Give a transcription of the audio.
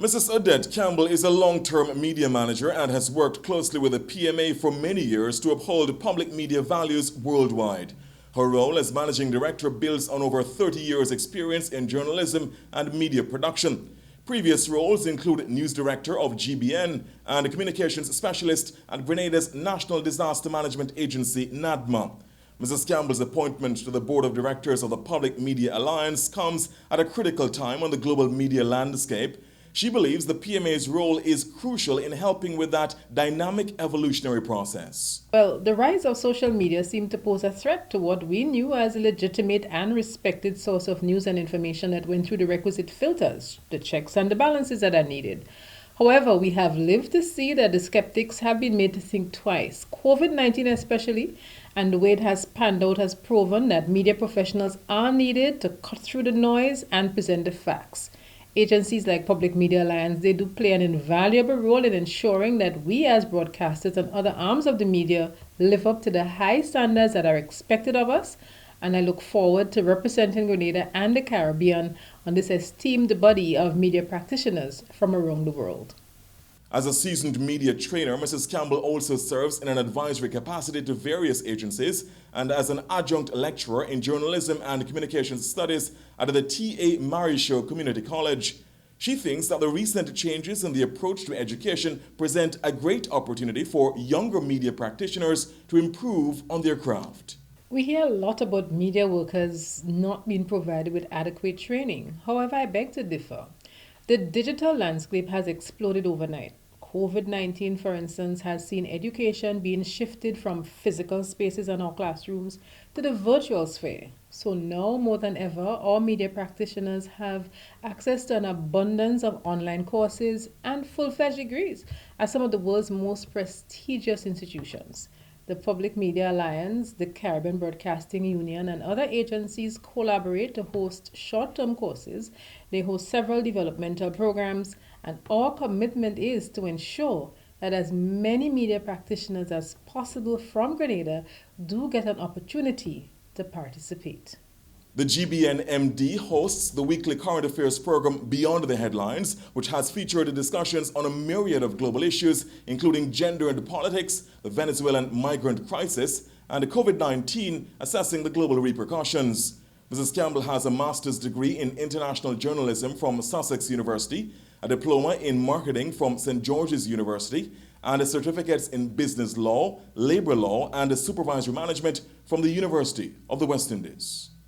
Mrs. Odette Campbell is a long-term media manager and has worked closely with the PMA for many years to uphold public media values worldwide. Her role as managing director builds on over 30 years' experience in journalism and media production. Previous roles include news director of GBN and communications specialist at Grenada's National Disaster Management Agency, NADMA. Mrs. Campbell's appointment to the board of directors of the Public Media Alliance comes at a critical time on the global media landscape. She believes the PMA's role is crucial in helping with that dynamic evolutionary process. Well, the rise of social media seemed to pose a threat to what we knew as a legitimate and respected source of news and information that went through the requisite filters, the checks and the balances that are needed. However, we have lived to see that the skeptics have been made to think twice. COVID-19 especially, and the way it has panned out has proven that media professionals are needed to cut through the noise and present the facts. Agencies like Public Media Alliance, they do play an invaluable role in ensuring that we as broadcasters and other arms of the media live up to the high standards that are expected of us. And I look forward to representing Grenada and the Caribbean on this esteemed body of media practitioners from around the world. As a seasoned media trainer, Mrs. Campbell also serves in an advisory capacity to various agencies and as an adjunct lecturer in journalism and communications studies at the T.A. Murray Show Community College. She thinks that the recent changes in the approach to education present a great opportunity for younger media practitioners to improve on their craft. We hear a lot about media workers not being provided with adequate training. However, I beg to differ. The digital landscape has exploded overnight. COVID-19, for instance, has seen education being shifted from physical spaces in our classrooms to the virtual sphere. So now more than ever, our media practitioners have access to an abundance of online courses and full-fledged degrees at some of the world's most prestigious institutions. The Public Media Alliance, the Caribbean Broadcasting Union, and other agencies collaborate to host short-term courses. They host several developmental programs, and our commitment is to ensure that as many media practitioners as possible from Grenada do get an opportunity to participate. The GBN MD hosts the weekly current affairs program Beyond the Headlines, which has featured discussions on a myriad of global issues, including gender and politics, the Venezuelan migrant crisis, and COVID-19, assessing the global repercussions. Mrs. Campbell has a master's degree in international journalism from Sussex University, a diploma in marketing from St. George's University, and a certificates in business law, labor law, and supervisory management from the University of the West Indies.